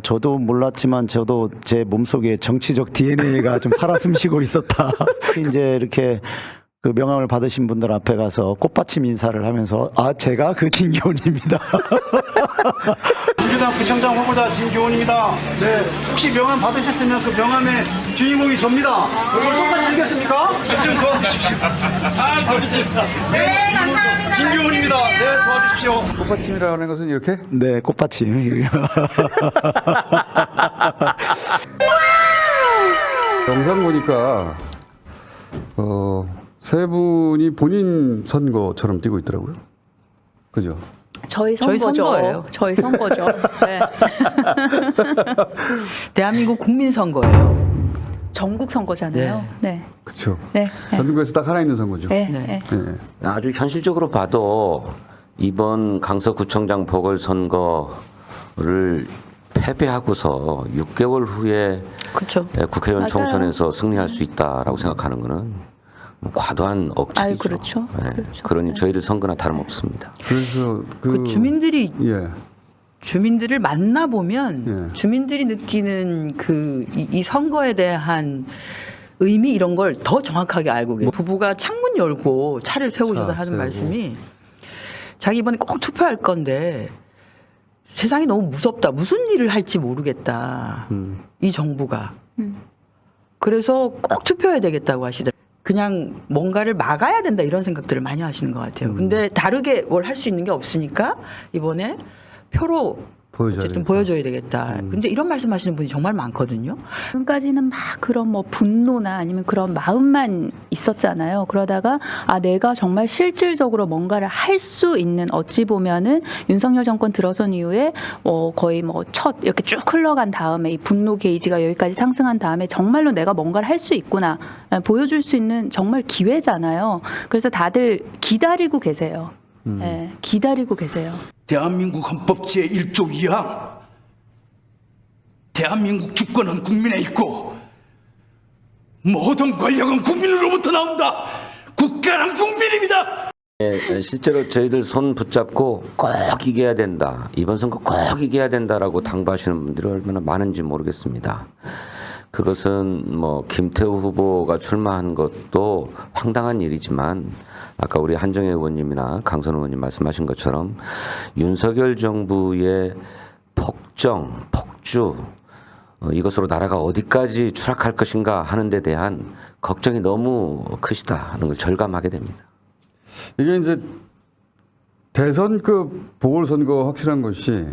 저도 몰랐지만 저도 제 몸속에 정치적 DNA가 좀 살아 숨쉬고 있었다. 이제 이렇게 그 명함을 받으신 분들 앞에 가서 꽃받침 인사를 하면서 제가 그 진기훈입니다. 민주당 구청장 후보자 진기훈입니다. 네, 혹시 명함 받으셨으면 그 명함의 주인공이 접니다. 이걸 똑같이 생겼습니까? 좀 도와주십시오. 받으십시오. 네, 감사합니다. 진기훈입니다. 네, 도와주십시오. 꽃받침이라고 하는 것은 이렇게? 네, 꽃받침. 영상 보니까 세 분이 본인 선거처럼 뛰고 있더라고요. 그죠? 저희 선거예요. 저희 선거죠. 네. 대한민국 국민 선거예요. 전국 선거잖아요. 네. 그렇죠. 네. 네. 전국에서 딱 하나 있는 선거죠. 네. 네. 네. 네. 아주 현실적으로 봐도 이번 강서구청장 보궐선거를 패배하고서 6개월 후에 그렇죠. 국회의원 맞아요. 총선에서 승리할 수 있다라고 생각하는 것은 과도한 억측이죠. 아유, 그렇죠. 네. 그렇죠. 그러니 네. 저희들 선거나 다름없습니다. 그래서 그 주민들이 예. 주민들을 만나 보면 예. 주민들이 느끼는 그 이 선거에 대한 의미 이런 걸 더 정확하게 알고 계세요. 부부가 창문 열고 차를 세우셔서 하는 세우고. 말씀이 자기 이번에 꼭 투표할 건데 세상이 너무 무섭다. 무슨 일을 할지 모르겠다. 이 정부가. 그래서 꼭 투표해야 되겠다고 하시더라고요. 그냥 뭔가를 막아야 된다 이런 생각들을 많이 하시는 것 같아요. 근데 다르게 뭘 할 수 있는 게 없으니까 이번에 표로 보여줘야 어쨌든 되겠다. 보여줘야 되겠다. 근데 이런 말씀하시는 분이 정말 많거든요. 지금까지는 막 그런 뭐 분노나 아니면 그런 마음만 있었잖아요. 그러다가 내가 정말 실질적으로 뭔가를 할 수 있는 어찌 보면은 윤석열 정권 들어선 이후에 거의 뭐 첫 이렇게 쭉 흘러간 다음에 이 분노 게이지가 여기까지 상승한 다음에 정말로 내가 뭔가를 할 수 있구나 보여줄 수 있는 정말 기회잖아요. 그래서 다들 기다리고 계세요. 네, 기다리고 계세요. 대한민국 헌법 제1조 2항 대한민국 주권은 국민에 있고 모든 권력은 국민으로부터 나온다. 국가는 국민입니다. 실제로 저희들 손 붙잡고 꼭 이겨야 된다. 이번 선거 꼭 이겨야 된다라고 당부하시는 분들이 얼마나 많은지 모르겠습니다. 그것은 뭐 김태우 후보가 출마한 것도 황당한 일이지만 아까 우리 한정혜 의원님이나 강선 의원님 말씀하신 것처럼 윤석열 정부의 폭정, 폭주 이것으로 나라가 어디까지 추락할 것인가 하는 데 대한 걱정이 너무 크시다 하는 걸 절감하게 됩니다. 이게 이제 대선급 보궐선거 확실한 것이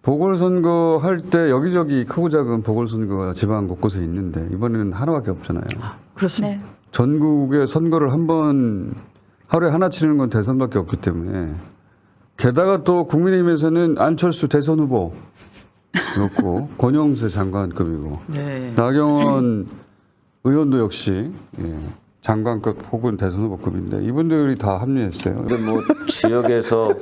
보궐선거 할 때 여기저기 크고 작은 보궐선거가 지방 곳곳에 있는데 이번에는 하나밖에 없잖아요. 그렇습니다. 네. 전국의 선거를 한 번 하루에 하나 치르는 건 대선밖에 없기 때문에 게다가 또 국민의힘에서는 안철수 대선 후보였고 권영세 장관급이고 네. 나경원 의원도 역시 장관급 혹은 대선 후보급인데 이분들이 다 합류했어요. 근데 뭐 지역에서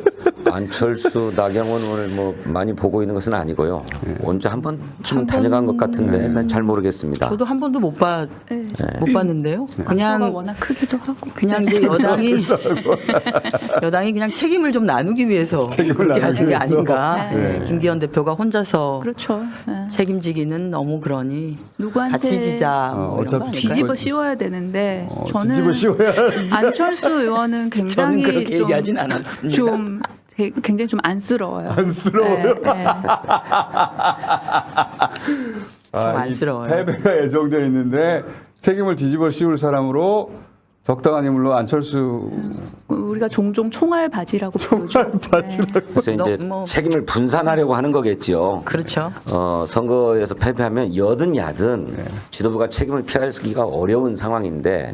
안철수, 나경원 의원을 뭐 많이 보고 있는 것은 아니고요. 언제 한 번쯤은 다녀간 것 같은데 난 잘 모르겠습니다. 저도 한 번도 못 봤는데요. 그냥 그냥 워낙 크기도 하고 그냥 이제 여당이 그냥 책임을 좀 나누기 위해서 그렇게 하신 게 아닌가. 네. 김기현 대표가 혼자서 그렇죠. 네. 책임지기는 너무 그러니 누구한테 같이 지자 뭐 이런 거 어차피 아닐까요? 뒤집어 씌워야 되는데 저는 뒤집어 씌워야 안철수 의원은 저는 굉장히 그렇게 좀, 얘기하진 않았습니다. 좀 굉장히 좀 안쓰러워요. 안쓰러워요? 네, 네. 좀 안쓰러워요. 패배가 예정되어 있는데 책임을 뒤집어 씌울 사람으로 적당한 인물로 안철수 우리가 종종 총알바지라고 부르죠. 그래서 이제 뭐- 책임을 분산하려고 하는 거겠지요. 그렇죠. 선거에서 패배하면 여든 야든 지도부가 책임을 피하기가 어려운 상황인데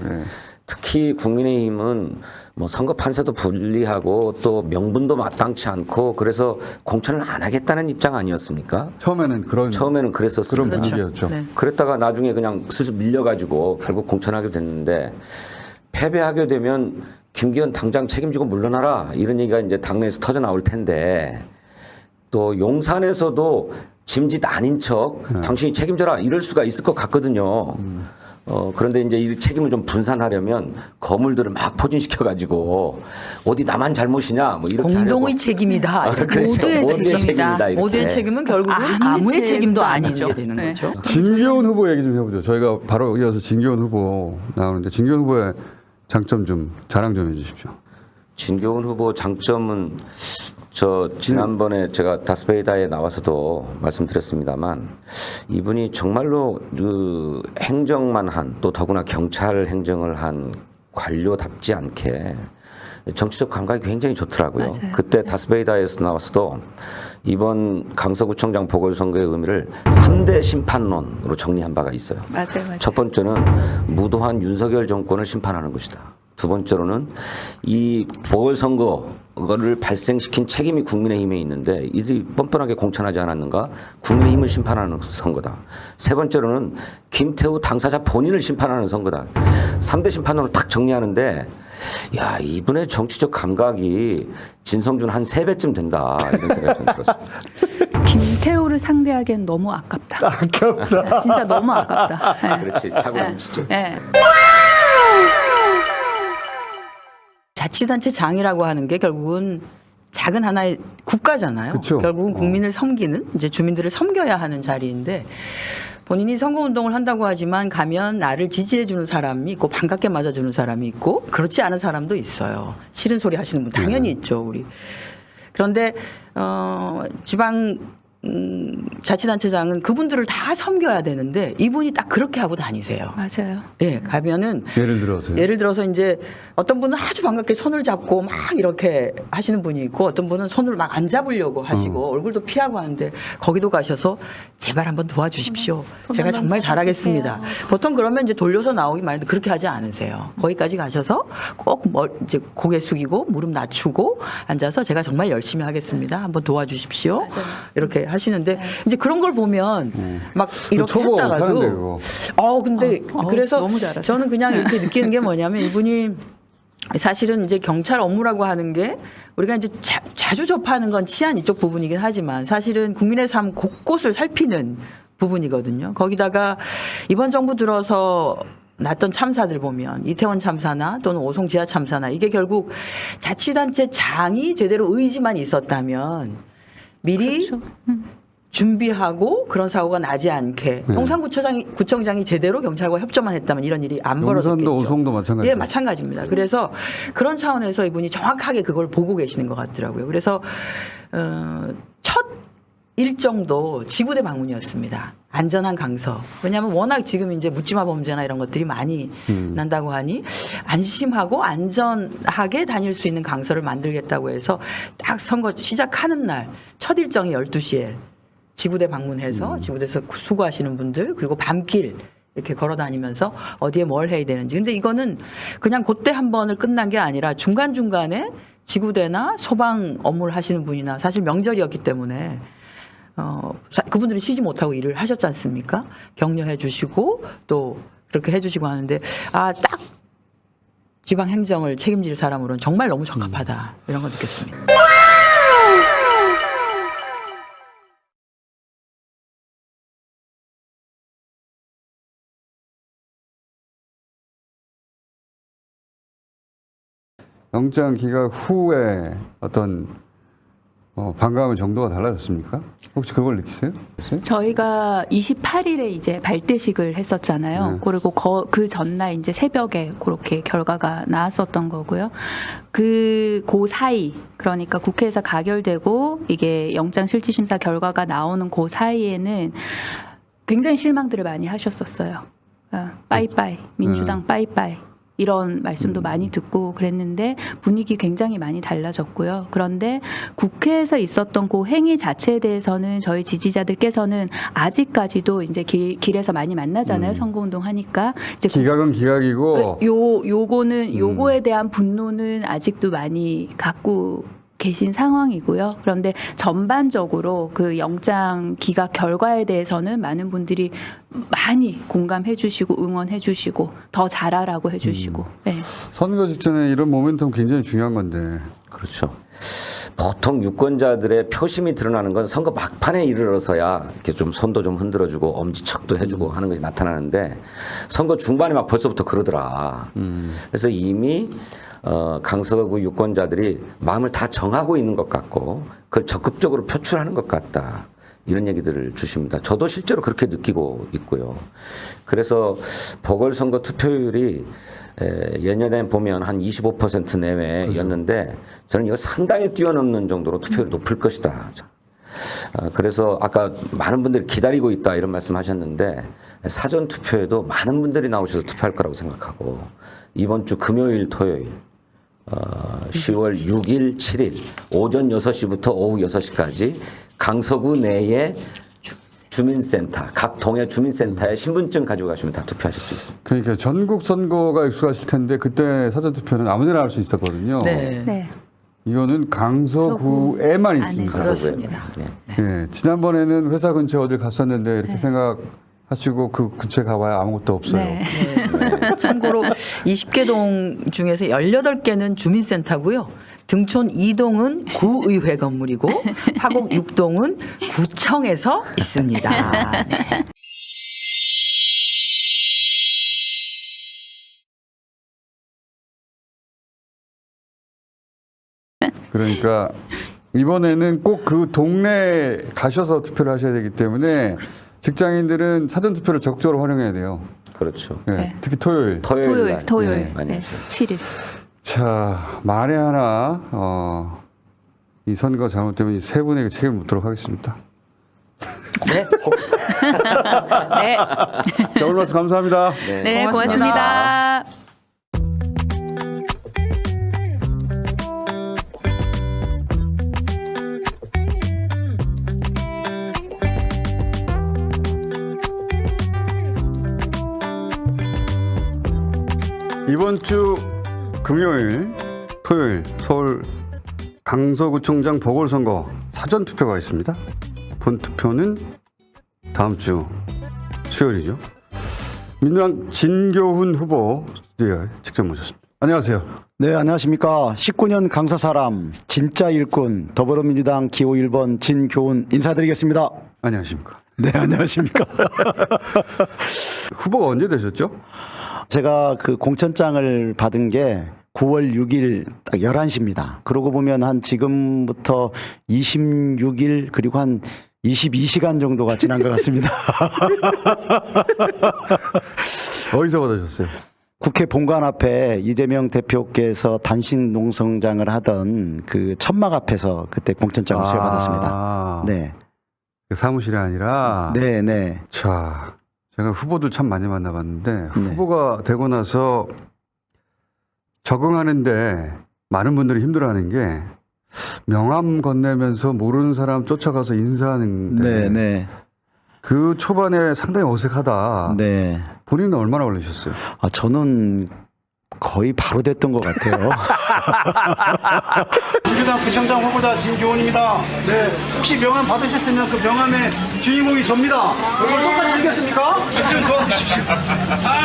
특히 국민의힘은 뭐 선거 판세도 불리하고 또 명분도 마땅치 않고 그래서 공천을 안 하겠다는 입장 아니었습니까? 처음에는 처음에는 그랬었습니다. 그런 분위기였죠. 네. 그랬다가 나중에 그냥 슬슬 밀려가지고 결국 공천하게 됐는데 패배하게 되면 김기현 당장 책임지고 물러나라 이런 얘기가 이제 당내에서 터져 나올 텐데 또 용산에서도 짐짓 아닌 척 당신이 책임져라 이럴 수가 있을 것 같거든요. 그런데 이제 이 책임을 좀 분산하려면 거물들을 막 포진시켜가지고 어디 나만 잘못이냐 뭐 이렇게 공동의 하려고. 책임이다. 그렇죠. 모두의 책임이다. 이렇게. 모두의 책임은 결국은 아무의 책임도 아니게 되는 네. 거죠. 진기훈 후보 얘기 좀 해보죠. 저희가 바로 이어서 진기훈 후보 나오는데 진기훈 후보의 장점 좀 자랑 좀 해주십시오. 진교훈 후보 장점은 저 지난번에 제가 다스베이다에 나와서도 말씀드렸습니다만 이분이 정말로 그 행정만 한 또 더구나 경찰 행정을 한 관료답지 않게 정치적 감각이 굉장히 좋더라고요. 맞아요. 그때 다스베이다에서 나와서도 이번 강서구청장 보궐선거의 의미를 3대 심판론으로 정리한 바가 있어요. 맞아요. 첫 번째는 무도한 윤석열 정권을 심판하는 것이다. 두 번째로는 이 보궐선거를 발생시킨 책임이 국민의힘에 있는데 이들이 뻔뻔하게 공천하지 않았는가? 국민의힘을 심판하는 선거다. 세 번째로는 김태우 당사자 본인을 심판하는 선거다. 3대 심판론을 탁 정리하는데 야, 이분의 정치적 감각이 진성준 한 3배쯤 된다. 이런 생각이 좀 들었습니다. 김태우를 상대하기엔 너무 아깝다. 아깝다. 진짜 너무 아깝다. 네. 그렇지. 차고 넘치죠. 네. 자치단체 장이라고 하는 게 결국은 작은 하나의 국가잖아요. 그쵸. 결국은 국민을 섬기는 이제 주민들을 섬겨야 하는 자리인데 본인이 선거운동을 한다고 하지만 가면 나를 지지해주는 사람이 있고 반갑게 맞아주는 사람이 있고 그렇지 않은 사람도 있어요. 싫은 소리 하시는 분 당연히 있죠, 우리. 그런데 지방 자치단체장은 그분들을 다 섬겨야 되는데 이분이 딱 그렇게 하고 다니세요. 맞아요. 예, 가면은 예를 들어서 이제 어떤 분은 아주 반갑게 손을 잡고 막 이렇게 하시는 분이 있고 어떤 분은 손을 막 안 잡으려고 하시고 얼굴도 피하고 하는데 거기도 가셔서 제발 한번 도와주십시오. 손 제가 한번 정말 잘하겠습니다. 잡아주세요. 보통 그러면 이제 돌려서 나오기 마련인데 그렇게 하지 않으세요. 거기까지 가셔서 꼭 이제 고개 숙이고 무릎 낮추고 앉아서 제가 정말 열심히 하겠습니다. 한번 도와주십시오. 맞아요. 이렇게 하시는데 이제 그런 걸 보면 막 이렇게 초보 하는데 했다가도 그거. 근데 그래서 너무 잘하세요. 저는 그냥 이렇게 느끼는 게 뭐냐면 이분이 사실은 이제 경찰 업무라고 하는 게 우리가 이제 자주 접하는 건 치안 이쪽 부분이긴 하지만 사실은 국민의 삶 곳곳을 살피는 부분이거든요. 거기다가 이번 정부 들어서 났던 참사들 보면 이태원 참사나 또는 오송 지하 참사나 이게 결국 자치단체 장이 제대로 의지만 있었다면 미리 그렇죠. 준비하고 그런 사고가 나지 않게 용산구청장이 제대로 경찰과 협조만 했다면 이런 일이 안 벌어졌겠죠. 용산도 오송도 마찬가지죠. 예, 마찬가지입니다. 그래서 그런 차원에서 이분이 정확하게 그걸 보고 계시는 것 같더라고요. 그래서 첫 일정도 지구대 방문이었습니다. 안전한 강서. 왜냐하면 워낙 지금 이제 묻지마 범죄나 이런 것들이 많이 난다고 하니 안심하고 안전하게 다닐 수 있는 강서를 만들겠다고 해서 딱 선거 시작하는 날 첫 일정이 12시에 지구대 방문해서 지구대에서 수고하시는 분들 그리고 밤길 이렇게 걸어 다니면서 어디에 뭘 해야 되는지. 근데 이거는 그냥 그때 한 번을 끝난 게 아니라 중간중간에 지구대나 소방 업무를 하시는 분이나 사실 명절이었기 때문에 그분들이 쉬지 못하고 일을 하셨지 않습니까? 격려해 주시고 또 그렇게 해 주시고 하는데 딱 지방 행정을 책임질 사람으로는 정말 너무 적합하다. 이런 거 느꼈습니다. 영장 기각 후에 어떤 반가움의 정도가 달라졌습니까? 혹시 그걸 느끼세요? 저희가 28일에 이제 발대식을 했었잖아요. 네. 그리고 그 전날 이제 새벽에 그렇게 결과가 나왔었던 거고요. 그 사이, 그러니까 국회에서 가결되고 이게 영장실질심사 결과가 나오는 그 사이에는 굉장히 실망들을 많이 하셨었어요. 빠이빠이, 민주당 빠이빠이. 이런 말씀도 많이 듣고 그랬는데 분위기 굉장히 많이 달라졌고요. 그런데 국회에서 있었던 그 행위 자체에 대해서는 저희 지지자들께서는 아직까지도 이제 길에서 많이 만나잖아요. 선거운동 하니까 이제 기각은 기각이고 요거에 대한 분노는 아직도 많이 갖고 계신 상황이고요. 그런데 전반적으로 그 영장 기각 결과에 대해서는 많은 분들이 많이 공감해 주시고 응원해 주시고 더 잘하라고 해 주시고. 네. 선거 직전에 이런 모멘텀 굉장히 중요한 건데. 그렇죠. 보통 유권자들의 표심이 드러나는 건 선거 막판에 이르러서야 이렇게 좀 손도 좀 흔들어주고 엄지척도 해주고 하는 것이 나타나는데 선거 중반에 막 벌써부터 그러더라. 그래서 이미 강서구 유권자들이 마음을 다 정하고 있는 것 같고 그걸 적극적으로 표출하는 것 같다. 이런 얘기들을 주십니다. 저도 실제로 그렇게 느끼고 있고요. 그래서 보궐선거 투표율이 예년에 보면 한 25% 내외였는데 저는 이거 상당히 뛰어넘는 정도로 투표율이 높을 것이다. 그래서 아까 많은 분들이 기다리고 있다 이런 말씀 하셨는데 사전 투표에도 많은 분들이 나오셔서 투표할 거라고 생각하고 이번 주 금요일 토요일 10월 6일 7일 오전 6시부터 오후 6시까지 강서구 내에 주민센터, 각 동해 주민센터에 신분증 가지고 가시면 다 투표하실 수 있습니다. 그러니까 전국 선거가 익숙하실 텐데 그때 사전투표는 아무데나 할 수 있었거든요. 네. 네. 이거는 강서구에만 안에 있습니다. 그렇습니다. 네. 예, 지난번에는 회사 근처에 어딜 갔었는데 이렇게 생각하시고 그 근처에 가봐야 아무것도 없어요. 네. 참고로 20개 동 중에서 18개는 주민센터고요. 등촌 2동은 구의회 건물이고 화곡 6동은 구청에서 있습니다. 네. 그러니까 이번에는 꼭 그 동네에 가셔서 투표를 하셔야 되기 때문에 직장인들은 사전투표를 적극적으로 활용해야 돼요. 그렇죠. 예, 네. 특히 토요일. 토요일 날 토요일. 많이 네. 하셔요. 7일. 자, 만에 하나 이 선거 잘못되면 이 세 분에게 책임을 묻도록 하겠습니다. 네. 네. 자, 오늘 말씀 감사합니다. 네, 고맙습니다. 고맙습니다. 이번 주 금요일, 토요일 서울 강서구청장 보궐선거 사전투표가 있습니다. 본투표는 다음 주 수요일이죠. 민주당 진교훈 후보 스튜디오에 직접 모셨습니다. 안녕하세요. 네, 안녕하십니까. 19년 강서 사람, 진짜 일꾼, 더불어민주당 기호 1번 진교훈 인사드리겠습니다. 안녕하십니까. 네, 안녕하십니까. 후보가 언제 되셨죠? 제가 그 공천장을 받은 게 9월 6일 딱 11시입니다. 그러고 보면 한 지금부터 26일 그리고 한 22시간 정도가 지난 것 같습니다. 어디서 받으셨어요? 국회 본관 앞에 이재명 대표께서 단식 농성장을 하던 그 천막 앞에서 그때 공천장을 수여받았습니다. 네. 사무실이 아니라. 네, 네. 자, 제가 후보들 참 많이 만나봤는데 후보가 되고 나서 적응하는데 많은 분들이 힘들어하는 게 명함 건네면서 모르는 사람 쫓아가서 인사하는데 네, 네. 그 초반에 상당히 어색하다. 네. 본인은 얼마나 걸리셨어요? 아, 저는 거의 바로 됐던 것 같아요. 민주당 구청장 후보자 진교훈입니다. 네, 혹시 명함 받으셨으면 그 명함의 주인공이 접니다. 이걸 똑같이 읽겠습니까? 좀 도와주십시오.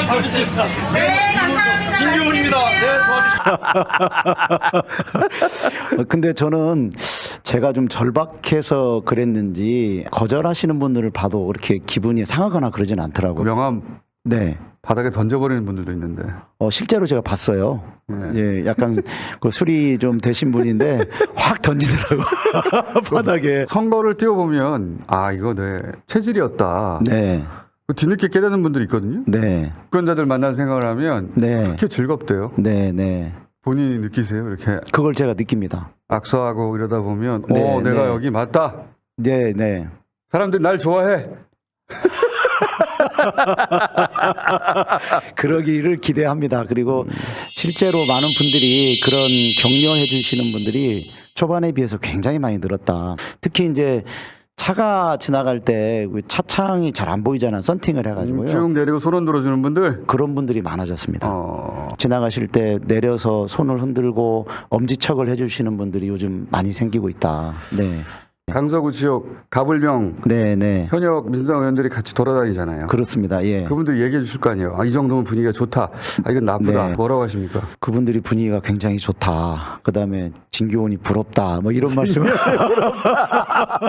받으셨습니다. 네, 감사합니다. 진교훈입니다. 네, 도와주십시오. 근데 저는 제가 좀 절박해서 그랬는지 거절하시는 분들을 봐도 그렇게 기분이 상하거나 그러진 않더라고요. 명함 네. 바닥에 던져버리는 분들도 있는데. 실제로 제가 봤어요. 네. 예, 약간 그 술이 좀 되신 분인데 확 던지더라고. 바닥에. 선거를 뛰어보면 아 이거 내 체질이었다. 네. 뒤늦게 깨닫는 분들이 있거든요. 네. 유권자들 만난 생각을 하면 네. 그렇게 즐겁대요. 네, 네. 본인이 느끼세요? 이렇게 그걸 제가 느낍니다. 악수하고 이러다 보면 네, 내가 네. 여기 맞다. 네, 네. 사람들이 날 좋아해. 그러기를 기대합니다. 그리고 실제로 많은 분들이 그런 격려해 주시는 분들이 초반에 비해서 굉장히 많이 늘었다. 특히 이제 차가 지나갈 때 차창이 잘 안 보이잖아. 썬팅을 해가지고요. 쭉 내리고 손 들어주는 분들. 그런 분들이 많아졌습니다. 어, 지나가실 때 내려서 손을 흔들고 엄지척을 해주시는 분들이 요즘 많이 생기고 있다. 네. 강서구 지역 가불명 네. 현역 민주당 의원들이 같이 돌아다니잖아요. 그렇습니다. 예. 그분들이 얘기해 주실 거 아니에요. 이 정도면 분위기가 좋다. 이건 나쁘다. 네. 뭐라고 하십니까? 그분들이 분위기가 굉장히 좋다. 그다음에 진교원이 부럽다. 뭐 이런 말씀을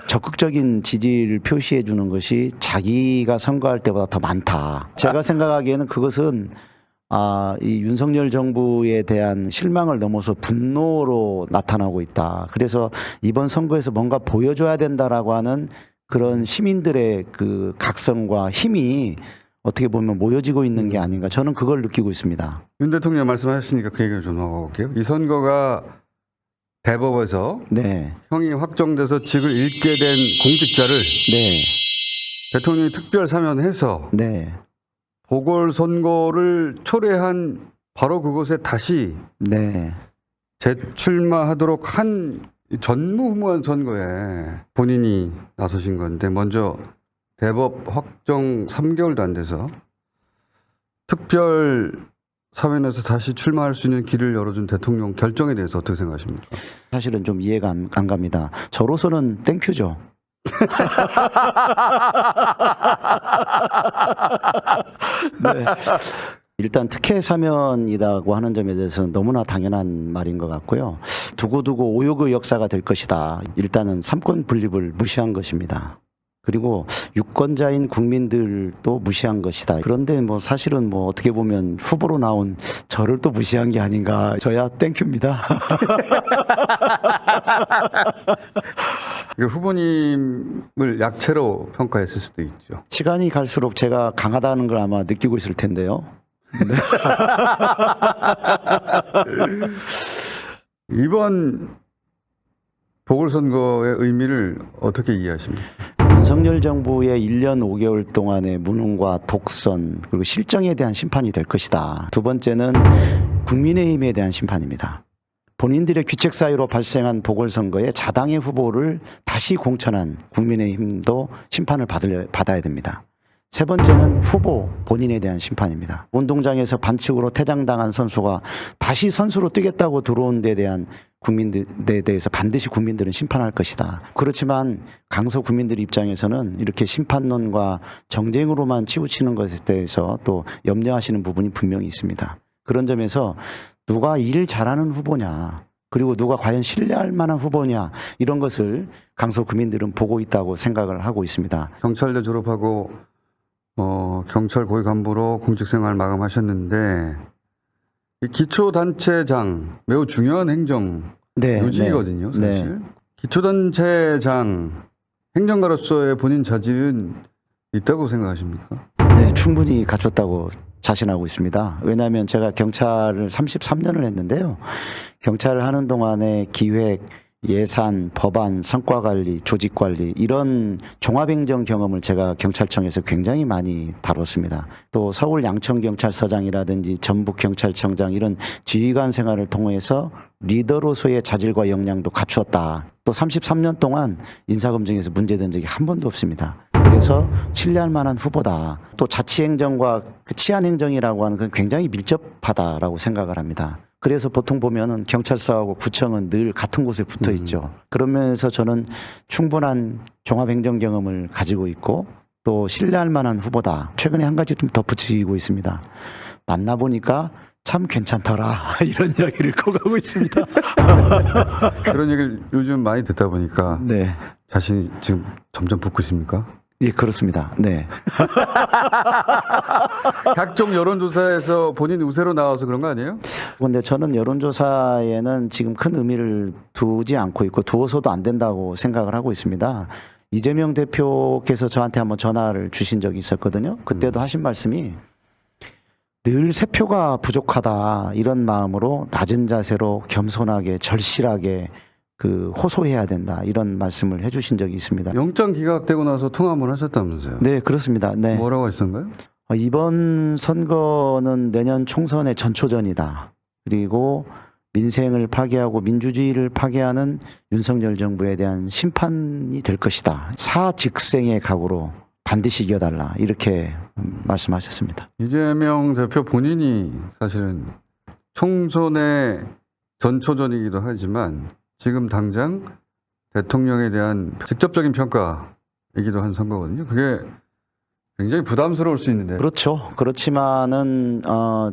적극적인 지지를 표시해 주는 것이 자기가 선거할 때보다 더 많다. 제가 생각하기에는 그것은 이 윤석열 정부에 대한 실망을 넘어서 분노로 나타나고 있다. 그래서 이번 선거에서 뭔가 보여줘야 된다라고 하는 그런 시민들의 그 각성과 힘이 어떻게 보면 모여지고 있는 게 아닌가. 저는 그걸 느끼고 있습니다. 윤 대통령 말씀하셨으니까 그 얘기를 좀 넘어갈게요. 이 선거가 대법에서 네. 형이 확정돼서 직을 잃게 된 공직자를 네. 대통령이 특별 사면해서 네. 보궐선거를 초래한 바로 그곳에 다시 네. 재출마하도록 한 전무후무한 선거에 본인이 나서신 건데 먼저 대법 확정 3개월도 안 돼서 특별 사면에서 다시 출마할 수 있는 길을 열어준 대통령 결정에 대해서 어떻게 생각하십니까? 사실은 좀 이해가 안 갑니다. 저로서는 땡큐죠. 네. 일단 특혜 사면이라고 하는 점에 대해서는 너무나 당연한 말인 것 같고요. 두고두고 오욕의 역사가 될 것이다. 일단은 삼권 분립을 무시한 것입니다. 그리고 유권자인 국민들도 무시한 것이다. 그런데 뭐 사실은 뭐 어떻게 보면 후보로 나온 저를 또 무시한 게 아닌가. 저야 땡큐입니다. 후보님을 약체로 평가했을 수도 있죠. 시간이 갈수록 제가 강하다는 걸 아마 느끼고 있을 텐데요. 네. 이번 보궐선거의 의미를 어떻게 이해하십니까? 윤석열 정부의 1년 5개월 동안의 무능과 독선 그리고 실정에 대한 심판이 될 것이다. 두 번째는 국민의힘에 대한 심판입니다. 본인들의 규책 사유로 발생한 보궐선거에 자당의 후보를 다시 공천한 국민의힘도 심판을 받아야 됩니다. 세 번째는 후보 본인에 대한 심판입니다. 운동장에서 반칙으로 퇴장당한 선수가 다시 선수로 뛰겠다고 들어온 데 대한 국민들에 대해서 반드시 국민들은 심판할 것이다. 그렇지만 강서 국민들 입장에서는 이렇게 심판론과 정쟁으로만 치우치는 것에 대해서 또 염려하시는 부분이 분명히 있습니다. 그런 점에서 누가 일 잘하는 후보냐, 그리고 누가 과연 신뢰할 만한 후보냐, 이런 것을 강서 국민들은 보고 있다고 생각을 하고 있습니다. 경찰대 졸업하고 경찰 고위 간부로 공직생활 마감하셨는데 이 기초단체장 매우 중요한 행정 요직이거든요. 사실. 기초단체장 행정가로서의 본인 자질은 있다고 생각하십니까? 네, 충분히 갖췄다고 자신하고 있습니다. 왜냐하면 제가 경찰을 33년을 했는데요. 경찰을 하는 동안에 기획, 예산, 법안, 성과관리, 조직관리 이런 종합행정 경험을 제가 경찰청에서 굉장히 많이 다뤘습니다. 또 서울 양천경찰서장이라든지 전북경찰청장 이런 지휘관 생활을 통해서 리더로서의 자질과 역량도 갖추었다. 또 33년 동안 인사검증에서 문제된 적이 한 번도 없습니다. 그래서 신뢰할 만한 후보다. 또 자치행정과 그 치안행정이라고 하는 건 굉장히 밀접하다라고 생각을 합니다. 그래서 보통 보면은 경찰서하고 구청은 늘 같은 곳에 붙어 있죠. 그런 면에서 저는 충분한 종합행정 경험을 가지고 있고 또 신뢰할 만한 후보다. 최근에 한 가지 좀 덧붙이고 있습니다. 만나보니까 참 괜찮더라. 이런 이야기를 꼭 하고 있습니다. 그런 얘기를 요즘 많이 듣다 보니까 네. 자신이 지금 점점 붙으십니까? 예, 그렇습니다. 네. 각종 여론조사에서 본인 우세로 나와서 그런 거 아니에요? 그런데 저는 여론조사에는 지금 큰 의미를 두지 않고 있고 두어서도 안 된다고 생각을 하고 있습니다. 이재명 대표께서 저한테 한번 전화를 주신 적이 있었거든요. 그때도 하신 말씀이 늘 세 표가 부족하다 이런 마음으로 낮은 자세로 겸손하게 절실하게 호소해야 된다 이런 말씀을 해주신 적이 있습니다. 영장 기각되고 나서 통화 한번 하셨다면서요? 네, 그렇습니다. 네. 뭐라고 하셨던가요? 이번 선거는 내년 총선의 전초전이다. 그리고 민생을 파괴하고 민주주의를 파괴하는 윤석열 정부에 대한 심판이 될 것이다. 사직생의 각오로 반드시 이겨달라 이렇게 말씀하셨습니다. 이재명 대표 본인이 사실은 총선의 전초전이기도 하지만 지금 당장 대통령에 대한 직접적인 평가이기도 한 선거거든요. 그게 굉장히 부담스러울 수 있는데. 그렇죠. 그렇지만은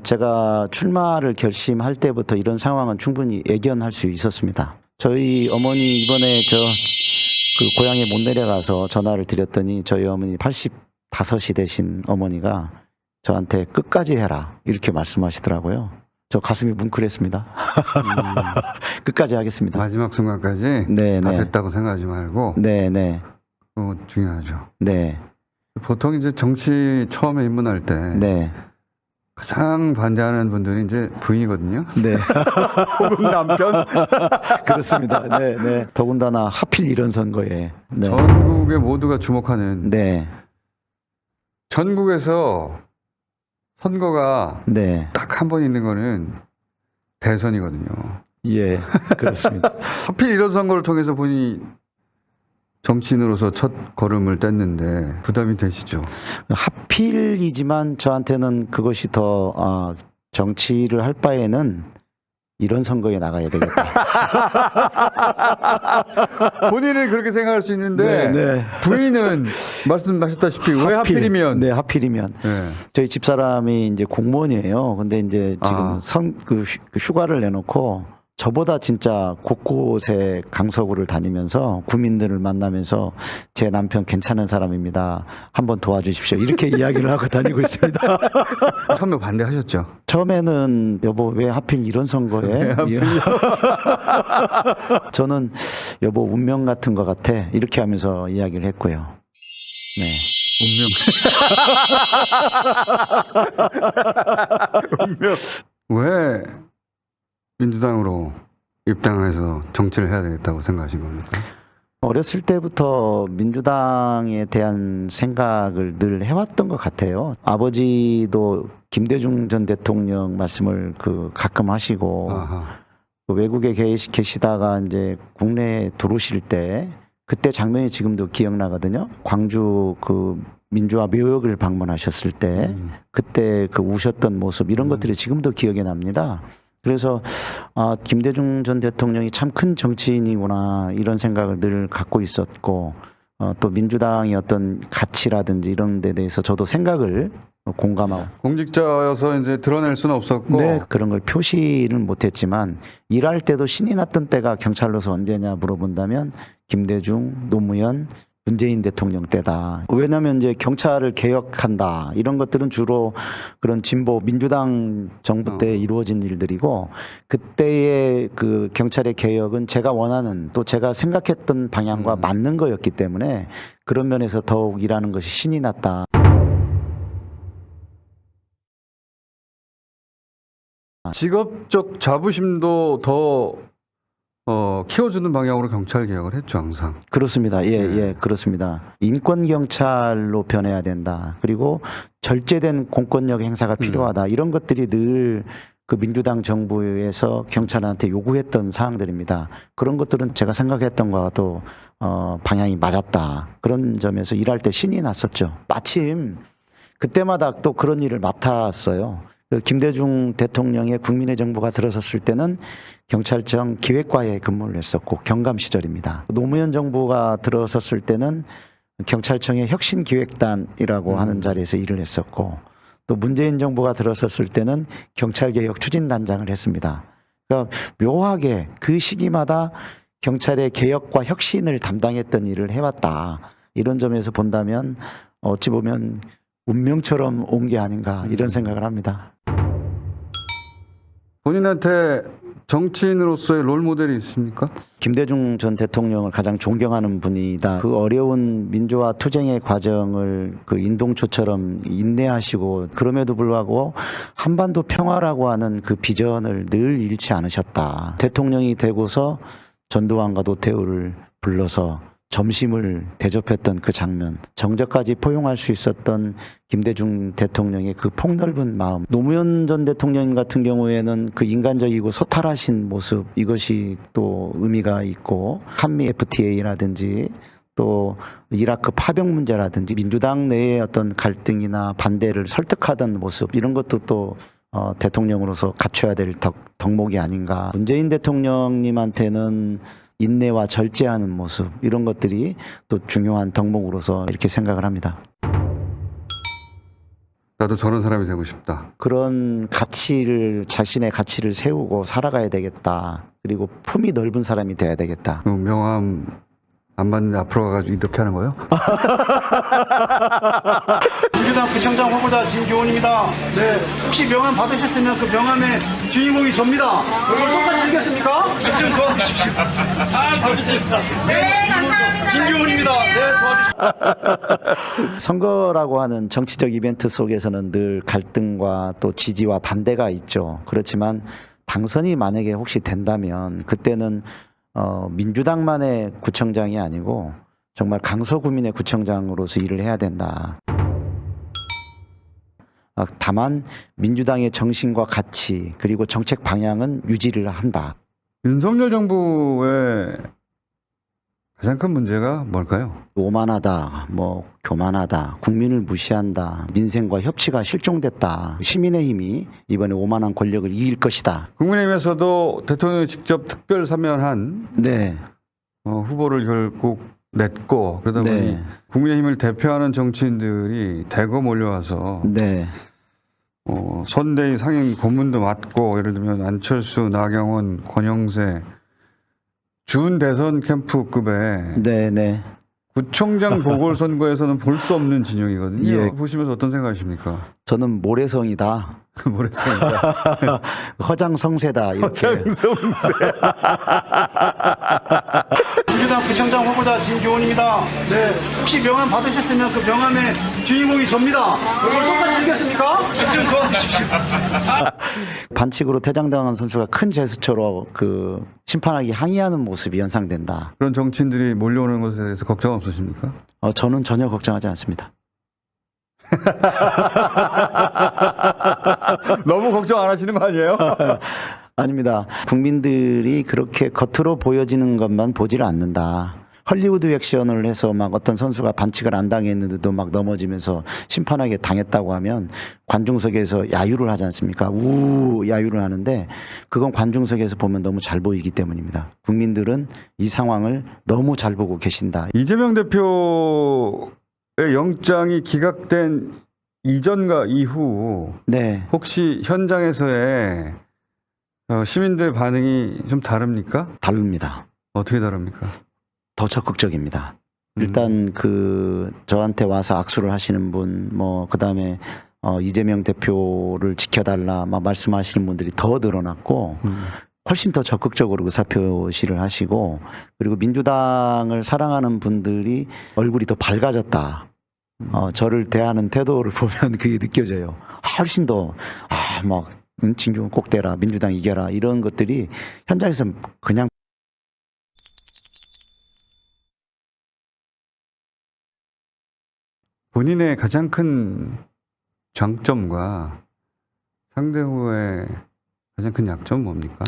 제가 출마를 결심할 때부터 이런 상황은 충분히 예견할 수 있었습니다. 저희 어머니 이번에 그 고향에 못 내려가서 전화를 드렸더니 저희 어머니 85이 되신 어머니가 저한테 끝까지 해라 이렇게 말씀하시더라고요. 저 가슴이 뭉클했습니다. 끝까지 하겠습니다. 마지막 순간까지 네, 다 네. 됐다고 생각하지 말고 네, 네, 그거 중요하죠. 네, 보통 이제 정치 처음에 입문할 때 네, 가장 반대하는 분들이 이제 부인이거든요. 네. 혹은 남편. 그렇습니다. 네, 네. 더군다나 하필 이런 선거에. 네. 전국의 모두가 주목하는 네, 전국에서 선거가 네. 딱 한 번 있는 거는 대선이거든요. 예, 그렇습니다. 하필 이런 선거를 통해서 본인이 정치인으로서 첫 걸음을 뗐는데 부담이 되시죠? 하필이지만 저한테는 그것이 더 정치를 할 바에는 이런 선거에 나가야 되겠다. 본인은 그렇게 생각할 수 있는데 네, 네. 부인은 말씀하셨다시피 왜 하필이면 네, 하필이면. 네. 저희 집사람이 이제 공무원이에요. 근데 이제 지금 그 휴가를 내놓고 저보다 진짜 곳곳에 강서구를 다니면서 구민들을 만나면서 제 남편 괜찮은 사람입니다. 한번 도와주십시오. 이렇게 이야기를 하고 다니고 있습니다. 처음에 반대하셨죠? 처음에는 여보 왜 하필 이런 선거에? 저는 여보 운명 같은 것 같아. 이렇게 하면서 이야기를 했고요. 네. 운명. 왜 민주당으로 입당해서 정치를 해야 되겠다고 생각하신 겁니까? 어렸을 때부터 민주당에 대한 생각을 늘 해왔던 것 같아요. 아버지도 김대중 전 대통령 말씀을 가끔 하시고 아하. 외국에 계시다가 이제 국내에 들어오실 때 그때 장면이 지금도 기억나거든요. 광주 민주화 묘역을 방문하셨을 때 그때 우셨던 모습 이런 것들이 지금도 기억에 납니다. 그래서 김대중 전 대통령이 참 큰 정치인이구나 이런 생각을 늘 갖고 있었고 또 민주당의 어떤 가치라든지 이런 데 대해서 저도 생각을 공감하고 공직자여서 이제 드러낼 수는 없었고 네, 그런 걸 표시를 못했지만 일할 때도 신이 났던 때가 경찰로서 언제냐 물어본다면 김대중, 노무현, 문재인 대통령 때다. 왜냐하면 이제 경찰을 개혁한다 이런 것들은 주로 그런 진보 민주당 정부 때 이루어진 일들이고 그때의 경찰의 개혁은 제가 원하는 또 제가 생각했던 방향과 맞는 거였기 때문에 그런 면에서 더욱 일하는 것이 신이 났다. 직업적 자부심도 더 키워주는 방향으로 경찰 개혁을 했죠, 항상. 그렇습니다. 예, 그렇습니다. 인권 경찰로 변해야 된다. 그리고 절제된 공권력 행사가 필요하다. 이런 것들이 늘 민주당 정부에서 경찰한테 요구했던 사항들입니다. 그런 것들은 제가 생각했던 것과도 방향이 맞았다. 그런 점에서 일할 때 신이 났었죠. 마침 그때마다 또 그런 일을 맡았어요. 김대중 대통령의 국민의 정부가 들어섰을 때는 경찰청 기획과에 근무를 했었고 경감 시절입니다. 노무현 정부가 들어섰을 때는 경찰청의 혁신기획단이라고 하는 자리에서 일을 했었고 또 문재인 정부가 들어섰을 때는 경찰개혁 추진단장을 했습니다. 그러니까 묘하게 그 시기마다 경찰의 개혁과 혁신을 담당했던 일을 해왔다. 이런 점에서 본다면 어찌 보면 운명처럼 온 게 아닌가 이런 생각을 합니다. 본인한테 정치인으로서의 롤 모델이 있습니까? 김대중 전 대통령을 가장 존경하는 분이다. 그 어려운 민주화 투쟁의 과정을 인동초처럼 인내하시고 그럼에도 불구하고 한반도 평화라고 하는 그 비전을 늘 잃지 않으셨다. 대통령이 되고서 전두환과 노태우를 불러서 점심을 대접했던 그 장면, 정적까지 포용할 수 있었던 김대중 대통령의 그 폭넓은 마음, 노무현 전 대통령 같은 경우에는 그 인간적이고 소탈하신 모습, 이것이 또 의미가 있고 한미 FTA라든지 또 이라크 파병 문제라든지 민주당 내의 어떤 갈등이나 반대를 설득하던 모습, 이런 것도 또 대통령으로서 갖춰야 될 덕목이 아닌가. 문재인 대통령님한테는 인내와 절제하는 모습 이런 것들이 또 중요한 덕목으로서 이렇게 생각을 합니다. 나도 저런 사람이 되고 싶다. 그런 가치를 자신의 가치를 세우고 살아가야 되겠다. 그리고 품이 넓은 사람이 돼야 되겠다. 그 명함 안 받는데 앞으로 가가지고 이렇게 하는 거예요? 민주당 구청장 후보자 진교훈입니다. 네, 혹시 명함 받으셨으면 그 명함의 주인공이 접니다. 이걸 똑같이 쓰겠습니까? 좀 도와주십시오. 네, 감사합니다. 진교훈입니다. 네, 도와주십시오. 선거라고 하는 정치적 이벤트 속에서는 늘 갈등과 또 지지와 반대가 있죠. 그렇지만 당선이 만약에 혹시 된다면 그때는 민주당만의 구청장이 아니고 정말 강서구민의 구청장으로서 일을 해야 된다. 다만 민주당의 정신과 가치 그리고 정책 방향은 유지를 한다. 윤석열 정부의 가장 큰 문제가 뭘까요? 오만하다, 교만하다, 국민을 무시한다, 민생과 협치가 실종됐다. 시민의 힘이 이번에 오만한 권력을 이길 것이다. 국민의힘에서도 대통령이 직접 특별 사면한 네, 후보를 결국 냈고 그러다 보니 네. 국민의힘을 대표하는 정치인들이 대거 몰려와서 네, 선대위 상임 고문도 맡고 예를 들면 안철수, 나경원, 권영세 준 대선 캠프급의 네, 네. 구청장 보궐선거에서는 볼 수 없는 진영이거든요. 예. 보시면서 어떤 생각이십니까? 저는 모래성이다, 모르겠습니다. 허장성세다 이렇게. 민주당 구청장 후보자 진교훈입니다. 네, 혹시 명함 받으셨으면 그 명함의 주인공이 접니다. 이걸 똑같이 쓰겠습니까? 좀 도와주십시오. 반칙으로 퇴장당한 선수가 큰 제스처로 그 심판하기 항의하는 모습이 연상된다. 그런 정치인들이 몰려오는 것에 대해서 걱정 없으십니까? 저는 전혀 걱정하지 않습니다. 너무 걱정 안 하시는 거 아니에요? 아닙니다. 국민들이 그렇게 겉으로 보여지는 것만 보지를 않는다. 헐리우드 액션을 해서 막 어떤 선수가 반칙을 안 당했는데도 막 넘어지면서 심판하게 당했다고 하면 관중석에서 야유를 하지 않습니까? 우 야유를 하는데 그건 관중석에서 보면 너무 잘 보이기 때문입니다. 국민들은 이 상황을 너무 잘 보고 계신다. 이재명 대표의 영장이 기각된 이전과 이후 네. 혹시 현장에서의 시민들 반응이 좀 다릅니까? 다릅니다. 어떻게 다릅니까? 더 적극적입니다. 일단 저한테 와서 악수를 하시는 분, 그다음에 이재명 대표를 지켜달라 막 말씀하시는 분들이 더 늘어났고 훨씬 더 적극적으로 의사표시를 하시고 그리고 민주당을 사랑하는 분들이 얼굴이 더 밝아졌다. 저를 대하는 태도를 보면 그게 느껴져요. 훨씬 더 진규는 꼭 대라, 민주당 이겨라 이런 것들이 현장에서 그냥 본인의 가장 큰 장점과 상대 후보의 가장 큰 약점은 뭡니까?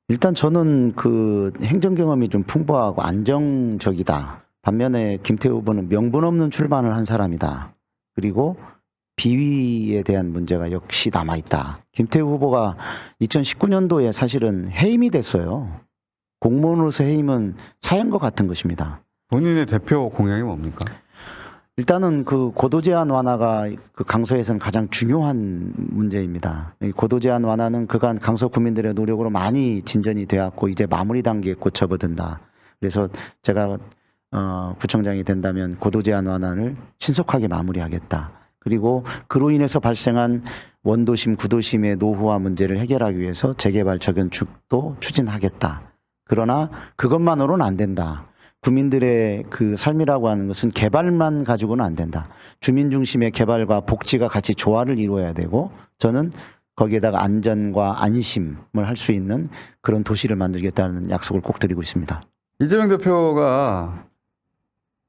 일단 저는 그 행정 경험이 좀 풍부하고 안정적이다. 반면에 김태우 후보는 명분 없는 출마를 한 사람이다. 그리고 비위에 대한 문제가 역시 남아있다. 김태우 후보가 2019년도에 사실은 해임이 됐어요. 공무원으로서 해임은 사형과 같은 것입니다. 본인의 대표 공약이 뭡니까? 일단은 그 고도 제한 완화가 그 강서에서는 가장 중요한 문제입니다. 이 고도 제한 완화는 그간 강서 구민들의 노력으로 많이 진전이 되었고 이제 마무리 단계에 곧 접어든다. 그래서 제가 구청장이 된다면 고도 제한 완화를 신속하게 마무리하겠다. 그리고 그로 인해서 발생한 원도심, 구도심의 노후화 문제를 해결하기 위해서 재개발 재건축도 추진하겠다. 그러나 그것만으로는 안 된다. 국민들의 그 삶이라고 하는 것은 개발만 가지고는 안 된다. 주민 중심의 개발과 복지가 같이 조화를 이루어야 되고 저는 거기에다가 안전과 안심을 할 수 있는 그런 도시를 만들겠다는 약속을 꼭 드리고 있습니다. 이재명 대표가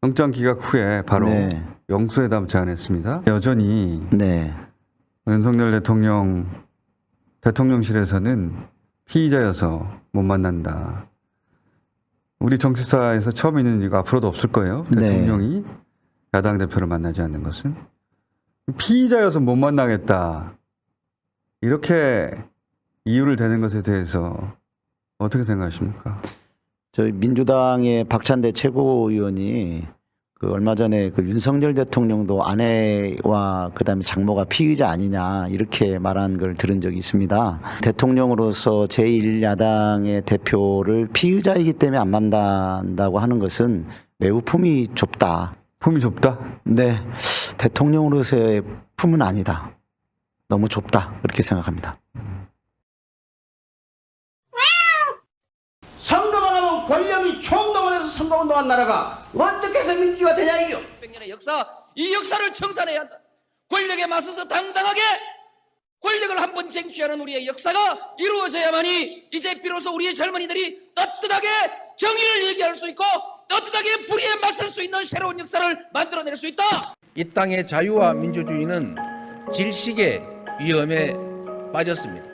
영장 기각 후에 바로 네. 영수회담 제안했습니다. 여전히 네. 윤석열 대통령실에서는 피의자여서 못 만난다. 우리 정치사에서 처음 있는 일이 앞으로도 없을 거예요. 네. 대통령이 야당 대표를 만나지 않는 것은. 피의자여서 못 만나겠다. 이렇게 이유를 대는 것에 대해서 어떻게 생각하십니까? 저희 민주당의 박찬대 최고위원이 그 얼마 전에 그 윤석열 대통령도 아내와 그다음에 장모가 피의자 아니냐 이렇게 말한 걸 들은 적이 있습니다. 대통령으로서 제1야당의 대표를 피의자이기 때문에 안 만난다고 하는 것은 매우 품이 좁다. 품이 좁다. 네, 대통령으로서의 품은 아니다. 너무 좁다. 그렇게 생각합니다. 선거만 하면 권력이 총동원해서 선거운동한 나라가 어떻게 해서 민주주의가 되냐 이겨. 100년의 역사, 이 역사를 청산해야 한다. 권력에 맞서서 당당하게 권력을 한번 쟁취하는 우리의 역사가 이루어져야만이 이제 비로소 우리의 젊은이들이 떳떳하게 정의를 얘기할 수 있고 떳떳하게 불의에 맞설 수 있는 새로운 역사를 만들어낼 수 있다. 이 땅의 자유와 민주주의는 질식의 위험에 빠졌습니다.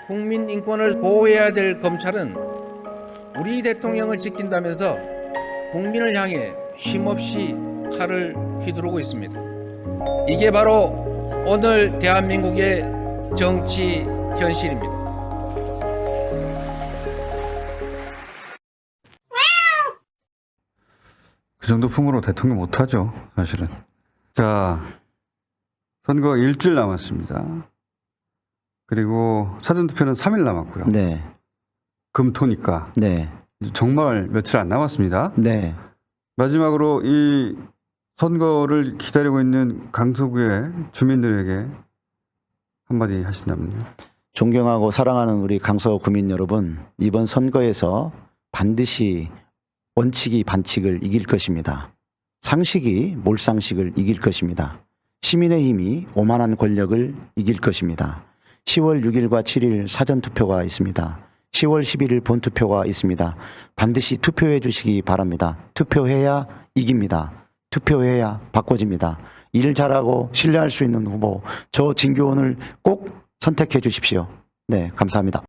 국민 인권을 보호해야 될 검찰은 우리 대통령을 지킨다면서 국민을 향해 쉼없이 칼을 휘두르고 있습니다. 이게 바로 오늘 대한민국의 정치 현실입니다. 그 정도 품으로 대통령 못하죠, 사실은. 자, 선거 일주일 남았습니다. 그리고 사전투표는 3일 남았고요. 네, 금토니까 네, 정말 며칠 안 남았습니다. 네. 마지막으로 이 선거를 기다리고 있는 강서구의 주민들에게 한마디 하신다면요. 존경하고 사랑하는 우리 강서 구민 여러분, 이번 선거에서 반드시 원칙이 반칙을 이길 것입니다. 상식이 몰상식을 이길 것입니다. 시민의 힘이 오만한 권력을 이길 것입니다. 10월 6일과 7일 사전투표가 있습니다. 10월 11일 본투표가 있습니다. 반드시 투표해 주시기 바랍니다. 투표해야 이깁니다. 투표해야 바꿔집니다. 일 잘하고 신뢰할 수 있는 후보, 저 진교원을 꼭 선택해 주십시오. 네, 감사합니다.